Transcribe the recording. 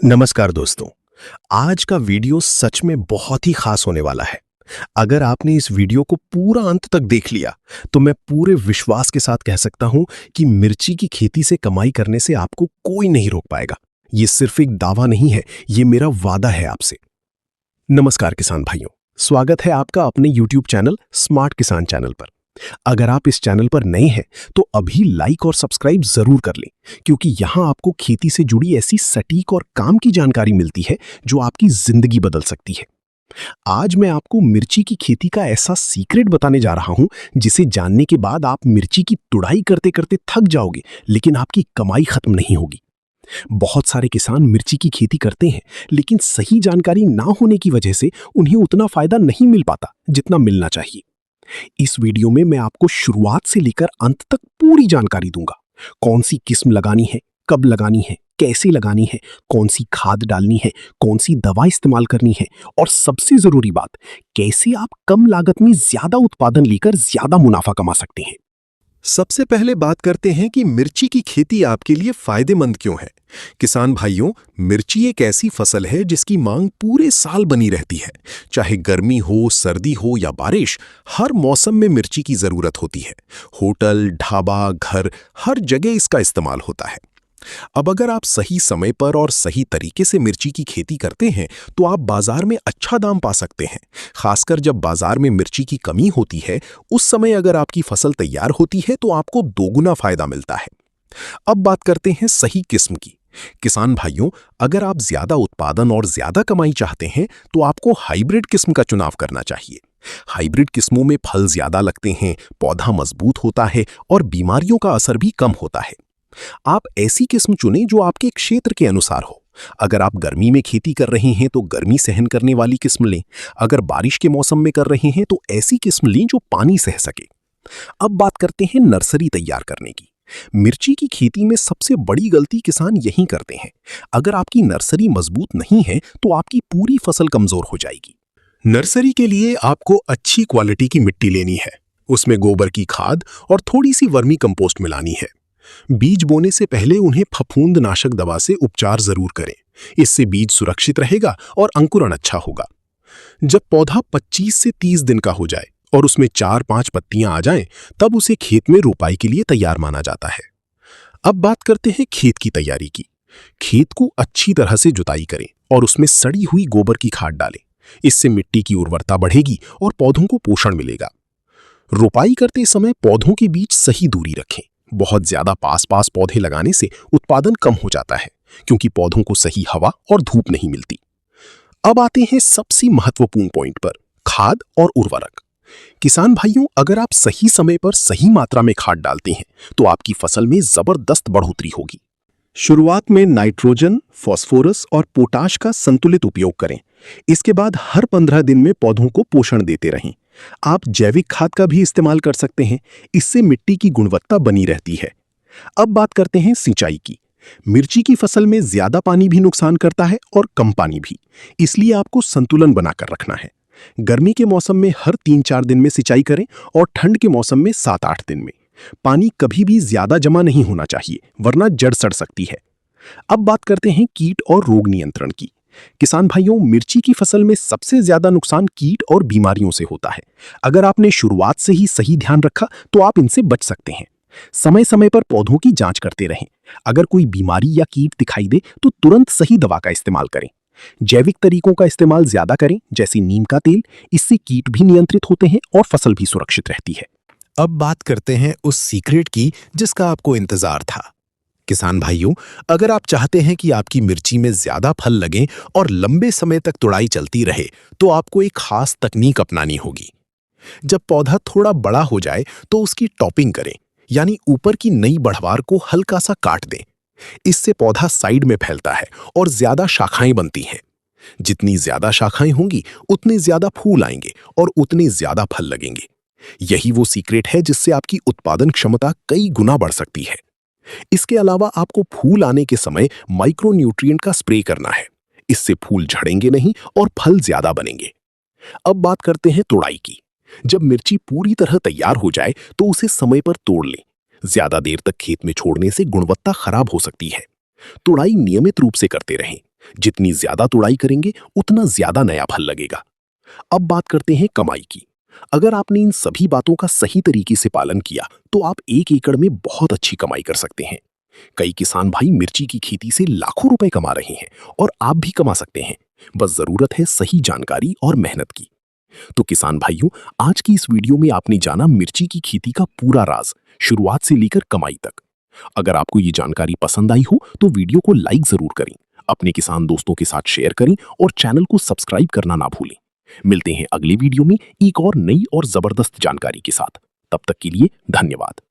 नमस्कार दोस्तों। आज का वीडियो सच में बहुत ही खास होने वाला है। अगर आपने इस वीडियो को पूरा अंत तक देख लिया तो मैं पूरे विश्वास के साथ कह सकता हूं कि मिर्ची की खेती से कमाई करने से आपको कोई नहीं रोक पाएगा। ये सिर्फ एक दावा नहीं है, ये मेरा वादा है आपसे। नमस्कार किसान भाइयों, स्वागत है आपका अपने YouTube चैनल स्मार्ट किसान चैनल पर। अगर आप इस चैनल पर नए हैं तो अभी लाइक और सब्सक्राइब जरूर कर लें, क्योंकि यहां आपको खेती से जुड़ी ऐसी सटीक और काम की जानकारी मिलती है जो आपकी जिंदगी बदल सकती है। आज मैं आपको मिर्ची की खेती का ऐसा सीक्रेट बताने जा रहा हूं जिसे जानने के बाद आप मिर्ची की तुड़ाई करते करते थक जाओगे, लेकिन आपकी कमाई खत्म नहीं होगी। बहुत सारे किसान मिर्ची की खेती करते हैं, लेकिन सही जानकारी ना होने की वजह से उन्हें उतना फायदा नहीं मिल पाता जितना मिलना चाहिए। इस वीडियो में मैं आपको शुरुआत से लेकर अंत तक पूरी जानकारी दूंगा। कौन सी किस्म लगानी है, कब लगानी है, कैसे लगानी है, कौन सी खाद डालनी है, कौन सी दवा इस्तेमाल करनी है, और सबसे जरूरी बात, कैसे आप कम लागत में ज्यादा उत्पादन लेकर ज्यादा मुनाफा कमा सकते हैं। सबसे पहले बात करते हैं कि मिर्ची की खेती आपके लिए फायदेमंद क्यों है। किसान भाइयों, मिर्ची एक ऐसी फसल है जिसकी मांग पूरे साल बनी रहती है। चाहे गर्मी हो, सर्दी हो या बारिश, हर मौसम में मिर्ची की जरूरत होती है। होटल, ढाबा, घर, हर जगह इसका इस्तेमाल होता है। अब अगर आप सही समय पर और सही तरीके से मिर्ची की खेती करते हैं तो आप बाजार में अच्छा दाम पा सकते हैं। खासकर जब बाजार में मिर्ची की कमी होती है, उस समय अगर आपकी फसल तैयार होती है तो आपको दोगुना फायदा मिलता है। अब बात करते हैं सही किस्म की। किसान भाइयों, अगर आप ज्यादा उत्पादन और ज्यादा कमाई चाहते हैं तो आपको हाइब्रिड किस्म का चुनाव करना चाहिए। हाइब्रिड किस्मों में फल ज्यादा लगते हैं, पौधा मजबूत होता है और बीमारियों का असर भी कम होता है। आप ऐसी किस्म चुनें जो आपके क्षेत्र के अनुसार हो। अगर आप गर्मी में खेती कर रहे हैं तो गर्मी सहन करने वाली किस्म लें। अगर बारिश के मौसम में कर रहे हैं तो ऐसी किस्म लें जो पानी सह सके। अब बात करते हैं नर्सरी तैयार करने की। मिर्ची की खेती में सबसे बड़ी गलती किसान यही करते हैं। अगर आपकी नर्सरी मजबूत नहीं है तो आपकी पूरी फसल कमजोर हो जाएगी। नर्सरी के लिए आपको अच्छी क्वालिटी की मिट्टी लेनी है। उसमें गोबर की खाद और थोड़ी सी वर्मी कंपोस्ट मिलानी है। बीज बोने से पहले उन्हें फफूंदनाशक दवा से उपचार जरूर करें। इससे बीज सुरक्षित रहेगा और अंकुरण अच्छा होगा। जब पौधा 25 से 30 दिन का हो जाए और उसमें 4-5 पत्तियां आ जाएं, तब उसे खेत में रोपाई के लिए तैयार माना जाता है। अब बात करते हैं खेत की तैयारी की। खेत को अच्छी तरह से जुताई करें और उसमें सड़ी हुई गोबर की खाद डालें। इससे मिट्टी की उर्वरता बढ़ेगी और पौधों को पोषण मिलेगा। रोपाई करते समय पौधों के बीच सही दूरी रखें। बहुत ज्यादा पास पास पौधे लगाने से उत्पादन कम हो जाता है, क्योंकि पौधों को सही हवा और धूप नहीं मिलती। अब आते हैं सबसे महत्वपूर्ण पॉइंट पर, खाद और उर्वरक। किसान भाइयों, अगर आप सही समय पर सही मात्रा में खाद डालते हैं तो आपकी फसल में जबरदस्त बढ़ोतरी होगी। शुरुआत में नाइट्रोजन, फास्फोरस और पोटाश का संतुलित उपयोग करें। इसके बाद हर 15 दिन में पौधों को पोषण देते रहें। आप जैविक खाद का भी इस्तेमाल कर सकते हैं। इससे मिट्टी की गुणवत्ता बनी रहती है। अब बात करते हैं सिंचाई की। मिर्ची की फसल में ज्यादा पानी भी नुकसान करता है और कम पानी भी, इसलिए आपको संतुलन बनाकर रखना है। गर्मी के मौसम में हर 3-4 दिन में सिंचाई करें और ठंड के मौसम में 7-8 दिन में। पानी कभी भी ज्यादा जमा नहीं होना चाहिए, वरना जड़ सड़ सकती है। अब बात करते हैं कीट और रोग नियंत्रण की। किसान भाइयों, मिर्ची की फसल में सबसे ज्यादा नुकसान कीट और बीमारियों से होता है। अगर आपने शुरुआत से ही सही ध्यान रखा तो आप इनसे बच सकते हैं। समय समय पर पौधों की जांच करते रहें। अगर कोई बीमारी या कीट दिखाई दे तो तुरंत सही दवा का इस्तेमाल करें। जैविक तरीकों का इस्तेमाल ज्यादा करें, जैसे नीम का तेल। इससे कीट भी नियंत्रित होते हैं और फसल भी सुरक्षित रहती है। अब बात करते हैं उस सीक्रेट की जिसका आपको इंतजार था। किसान भाइयों, अगर आप चाहते हैं कि आपकी मिर्ची में ज्यादा फल लगें और लंबे समय तक तुड़ाई चलती रहे, तो आपको एक खास तकनीक अपनानी होगी। जब पौधा थोड़ा बड़ा हो जाए तो उसकी टॉपिंग करें, यानी ऊपर की नई बढ़वार को हल्का सा काट दें। इससे पौधा साइड में फैलता है और ज्यादा शाखाएं बनती हैं। जितनी ज्यादा शाखाएं होंगी उतने ज्यादा फूल आएंगे और उतने ज्यादा फल लगेंगे। यही वो सीक्रेट है जिससे आपकी उत्पादन क्षमता कई गुना बढ़ सकती है। इसके अलावा आपको फूल आने के समय माइक्रो न्यूट्रिएंट का स्प्रे करना है। इससे फूल झड़ेंगे नहीं और फल ज्यादा बनेंगे। अब बात करते हैं तुड़ाई की। जब मिर्ची पूरी तरह तैयार हो जाए तो उसे समय पर तोड़ लें। ज्यादा देर तक खेत में छोड़ने से गुणवत्ता खराब हो सकती है। तुड़ाई नियमित रूप से करते रहें। जितनी ज्यादा तुड़ाई करेंगे उतना ज्यादा नया फल लगेगा। अब बात करते हैं कमाई की। अगर आपने इन सभी बातों का सही तरीके से पालन किया तो आप 1 एकड़ में बहुत अच्छी कमाई कर सकते हैं। कई किसान भाई मिर्ची की खेती से लाखों रुपए कमा रहे हैं और आप भी कमा सकते हैं। बस जरूरत है सही जानकारी और मेहनत की। तो किसान भाइयों, आज की इस वीडियो में आपने जाना मिर्ची की खेती का पूरा राज, शुरुआत से लेकर कमाई तक। अगर आपको ये जानकारी पसंद आई हो तो वीडियो को लाइक जरूर करें, अपने किसान दोस्तों के साथ शेयर करें और चैनल को सब्सक्राइब करना ना भूलें। मिलते हैं अगले वीडियो में एक और नई और जबरदस्त जानकारी के साथ। तब तक के लिए धन्यवाद।